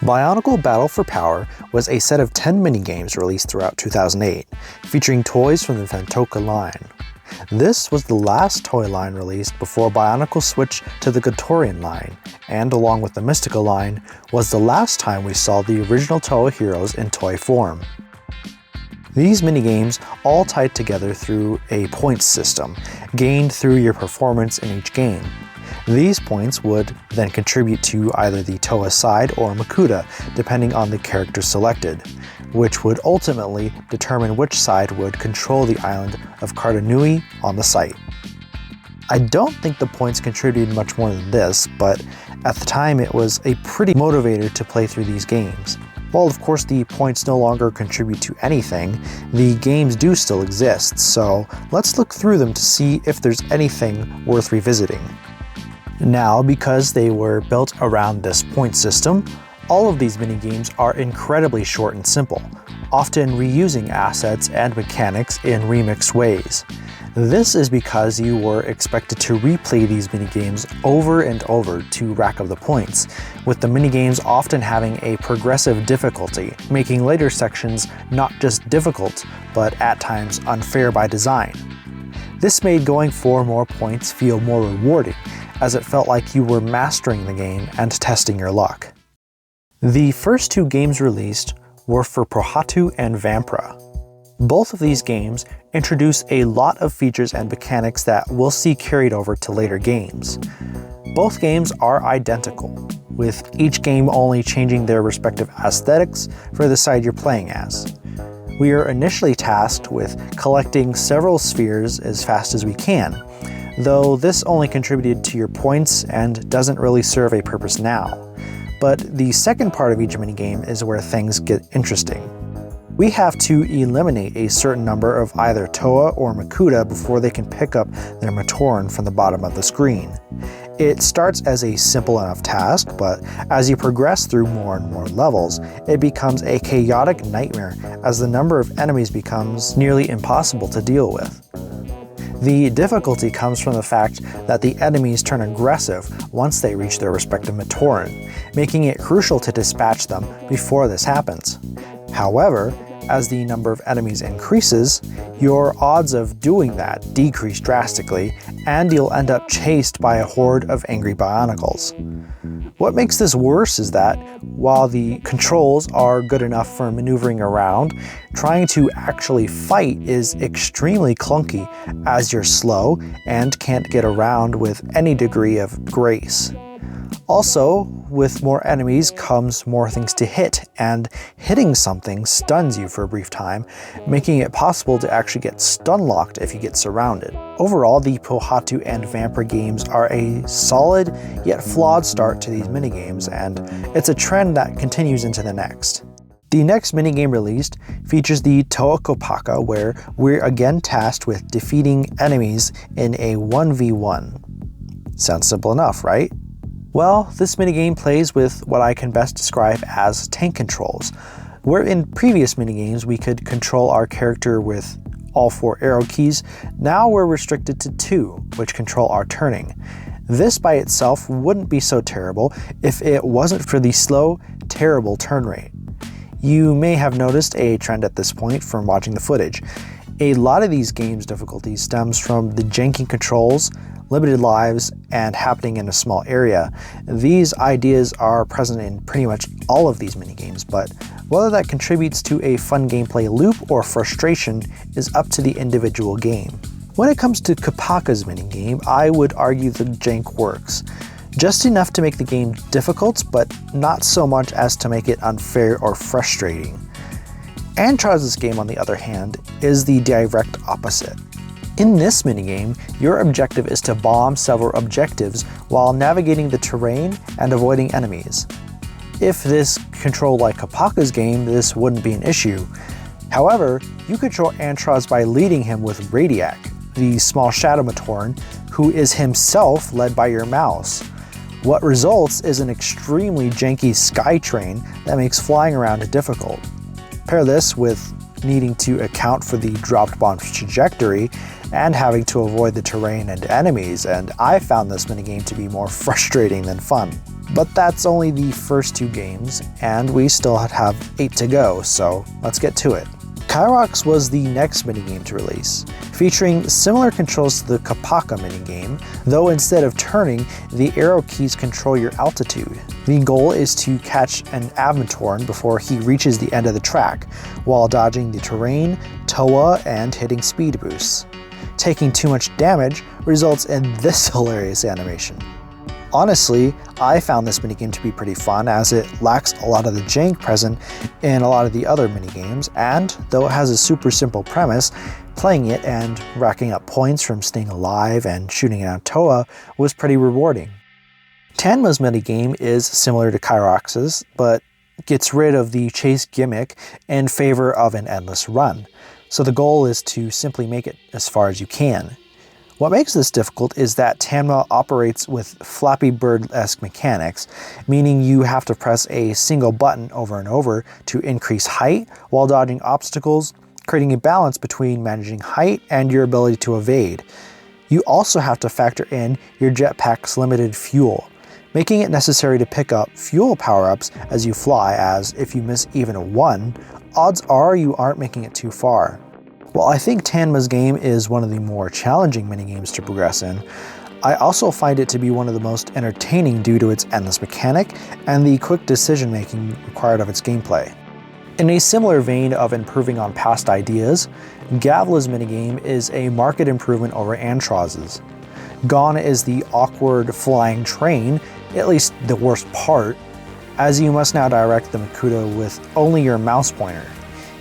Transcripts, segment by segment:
Bionicle Battle for Power was a set of 10 minigames released throughout 2008, featuring toys from the Fantoka line. This was the last toy line released before Bionicle switched to the Gatorian line, and along with the Mystica line, was the last time we saw the original Toa heroes in toy form. These minigames all tied together through a points system, gained through your performance in each game. These points would then contribute to either the Toa side or Makuta, depending on the character selected, which would ultimately determine which side would control the island of Kartanui on the site. I don't think the points contributed much more than this, but at the time it was a pretty motivator to play through these games. While of course the points no longer contribute to anything, the games do still exist, so let's look through them to see if there's anything worth revisiting. Now, because they were built around this point system, all of these minigames are incredibly short and simple, often reusing assets and mechanics in remixed ways. This is because you were expected to replay these minigames over and over to rack up the points, with the minigames often having a progressive difficulty, making later sections not just difficult, but at times unfair by design. This made going for more points feel more rewarding, as it felt like you were mastering the game and testing your luck. The first two games released were for Prohatu and Vampra. Both of these games introduce a lot of features and mechanics that we'll see carried over to later games. Both games are identical, with each game only changing their respective aesthetics for the side you're playing as. We are initially tasked with collecting several spheres as fast as we can, though this only contributed to your points and doesn't really serve a purpose now. But the second part of each minigame is where things get interesting. We have to eliminate a certain number of either Toa or Makuta before they can pick up their Matoran from the bottom of the screen. It starts as a simple enough task, but as you progress through more and more levels, it becomes a chaotic nightmare as the number of enemies becomes nearly impossible to deal with. The difficulty comes from the fact that the enemies turn aggressive once they reach their respective Matoran, making it crucial to dispatch them before this happens. However, as the number of enemies increases, your odds of doing that decrease drastically, and you'll end up chased by a horde of angry Bionicles. What makes this worse is that, while the controls are good enough for maneuvering around, trying to actually fight is extremely clunky as you're slow and can't get around with any degree of grace. Also, with more enemies comes more things to hit, and hitting something stuns you for a brief time, making it possible to actually get stun-locked if you get surrounded. Overall, the Prohatu and Vampra games are a solid yet flawed start to these minigames, and it's a trend that continues into the next. The next minigame released features the Toa Kopaka, where we're again tasked with defeating enemies in a 1v1. Sounds simple enough, right? Well, this minigame plays with what I can best describe as tank controls, where in previous minigames we could control our character with all 4 arrow keys. Now we're restricted to 2, which control our turning. This by itself wouldn't be so terrible if it wasn't for the slow, terrible turn rate. You may have noticed a trend at this point from watching the footage. A lot of these games' difficulty stems from the janky controls, limited lives, and happening in a small area. These ideas are present in pretty much all of these minigames, but whether that contributes to a fun gameplay loop or frustration is up to the individual game. When it comes to Kopaka's minigame, I would argue the jank works. Just enough to make the game difficult, but not so much as to make it unfair or frustrating. Antraz's game, on the other hand, is the direct opposite. In this minigame, your objective is to bomb several objectives while navigating the terrain and avoiding enemies. If this controlled like Kopaka's game, this wouldn't be an issue. However, you control Antraz by leading him with Radiac, the small shadow Matoran, who is himself led by your mouse. What results is an extremely janky sky train that makes flying around difficult. Pair this with needing to account for the dropped bomb's trajectory and having to avoid the terrain and enemies, and I found this minigame to be more frustrating than fun. But that's only the first 2 games, and we still have 8 to go, so let's get to it. Kyrox was the next minigame to release, featuring similar controls to the Kopaka minigame, though instead of turning, the arrow keys control your altitude. The goal is to catch an Avmatorn before he reaches the end of the track, while dodging the terrain, Toa, and hitting speed boosts. Taking too much damage results in this hilarious animation. Honestly, I found this minigame to be pretty fun as it lacks a lot of the jank present in a lot of the other minigames, and though it has a super simple premise, playing it and racking up points from staying alive and shooting out Toa was pretty rewarding. Tanma's minigame is similar to Kyrox's, but gets rid of the chase gimmick in favor of an endless run, so the goal is to simply make it as far as you can. What makes this difficult is that Tanma operates with Flappy Bird-esque mechanics, meaning you have to press a single button over and over to increase height while dodging obstacles, creating a balance between managing height and your ability to evade. You also have to factor in your jetpack's limited fuel, making it necessary to pick up fuel power-ups as you fly, as if you miss even a 1, odds are you aren't making it too far. While I think Tanma's game is one of the more challenging minigames to progress in, I also find it to be one of the most entertaining due to its endless mechanic and the quick decision making required of its gameplay. In a similar vein of improving on past ideas, Gavla's minigame is a marked improvement over Antroz's. Gone is the awkward flying train, at least the worst part, as you must now direct the Makuta with only your mouse pointer.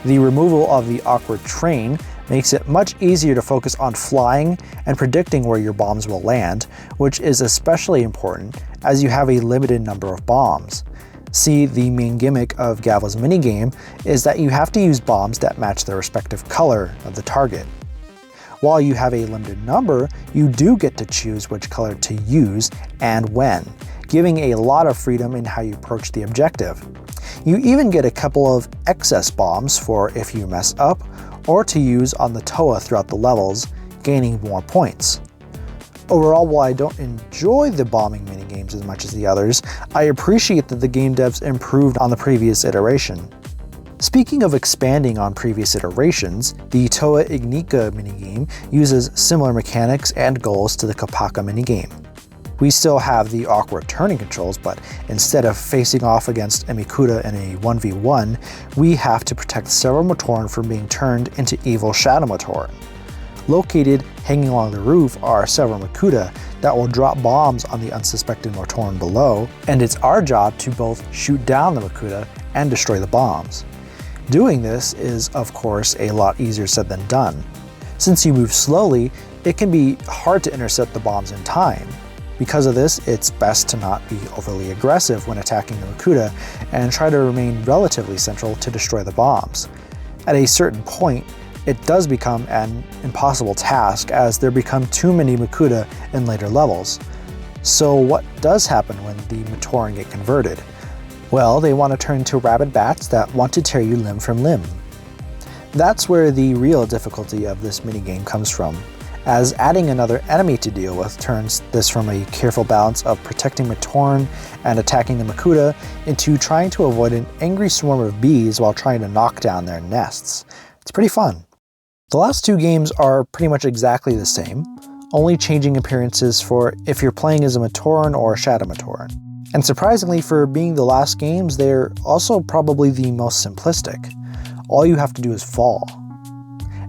The removal of the awkward train makes it much easier to focus on flying and predicting where your bombs will land, which is especially important as you have a limited number of bombs. See, the main gimmick of Gavla's minigame is that you have to use bombs that match the respective color of the target. While you have a limited number, you do get to choose which color to use and when, giving a lot of freedom in how you approach the objective. You even get a couple of excess bombs for if you mess up, or to use on the Toa throughout the levels, gaining more points. Overall, while I don't enjoy the bombing minigames as much as the others, I appreciate that the game devs improved on the previous iteration. Speaking of expanding on previous iterations, the Toa Ignika minigame uses similar mechanics and goals to the Kopaka minigame. We still have the awkward turning controls, but instead of facing off against a Makuta in a 1v1, we have to protect several Matoran from being turned into evil Shadow Matoran. Located hanging along the roof are several Makuta that will drop bombs on the unsuspecting Matoran below, and it's our job to both shoot down the Makuta and destroy the bombs. Doing this is, of course, a lot easier said than done. Since you move slowly, it can be hard to intercept the bombs in time. Because of this, it's best to not be overly aggressive when attacking the Makuta and try to remain relatively central to destroy the bombs. At a certain point, it does become an impossible task as there become too many Makuta in later levels. So what does happen when the Matoran get converted? Well, they want to turn into rabid bats that want to tear you limb from limb. That's where the real difficulty of this minigame comes from, as adding another enemy to deal with turns this from a careful balance of protecting Matoran and attacking the Makuta into trying to avoid an angry swarm of bees while trying to knock down their nests. It's pretty fun. The last 2 games are pretty much exactly the same, only changing appearances for if you're playing as a Matoran or a Shadow Matoran. And surprisingly, for being the last games, they're also probably the most simplistic. All you have to do is fall.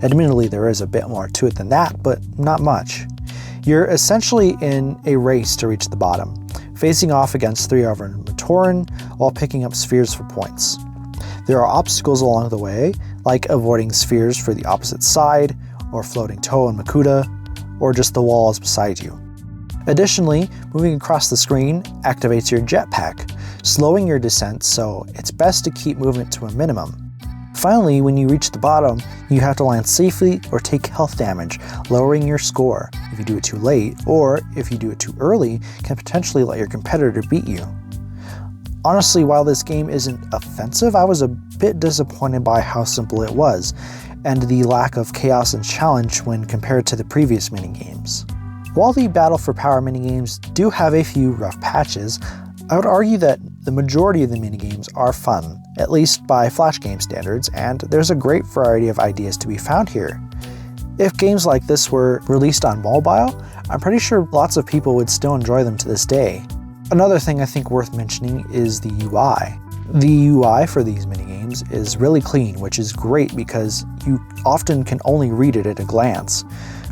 Admittedly, there is a bit more to it than that, but not much. You're essentially in a race to reach the bottom, facing off against 3 other Matoran while picking up spheres for points. There are obstacles along the way, like avoiding spheres for the opposite side, or floating Toa and Makuta, or just the walls beside you. Additionally, moving across the screen activates your jetpack, slowing your descent, so it's best to keep movement to a minimum. Finally, when you reach the bottom, you have to land safely or take health damage, lowering your score. If you do it too late, or if you do it too early, can potentially let your competitor beat you. Honestly, while this game isn't offensive, I was a bit disappointed by how simple it was, and the lack of chaos and challenge when compared to the previous minigames. While the Battle for Power minigames do have a few rough patches, I would argue that the majority of the minigames are fun, at least by Flash game standards, and there's a great variety of ideas to be found here. If games like this were released on mobile, I'm pretty sure lots of people would still enjoy them to this day. Another thing I think worth mentioning is the UI. The UI for these minigames is really clean, which is great because you often can only read it at a glance.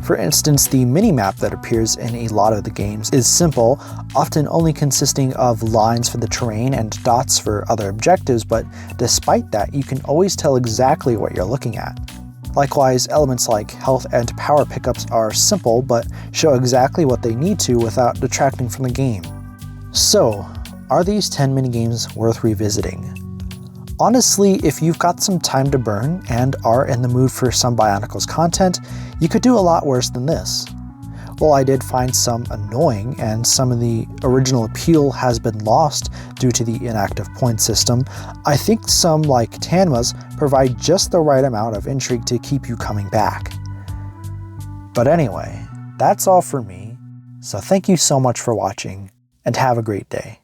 For instance, the minimap that appears in a lot of the games is simple, often only consisting of lines for the terrain and dots for other objectives, but despite that, you can always tell exactly what you're looking at. Likewise, elements like health and power pickups are simple, but show exactly what they need to without detracting from the game. So, are these 10 minigames worth revisiting? Honestly, if you've got some time to burn and are in the mood for some Bionicles content, you could do a lot worse than this. While I did find some annoying and some of the original appeal has been lost due to the inactive point system, I think some, like Tanma's, provide just the right amount of intrigue to keep you coming back. But anyway, that's all for me, so thank you so much for watching, and have a great day.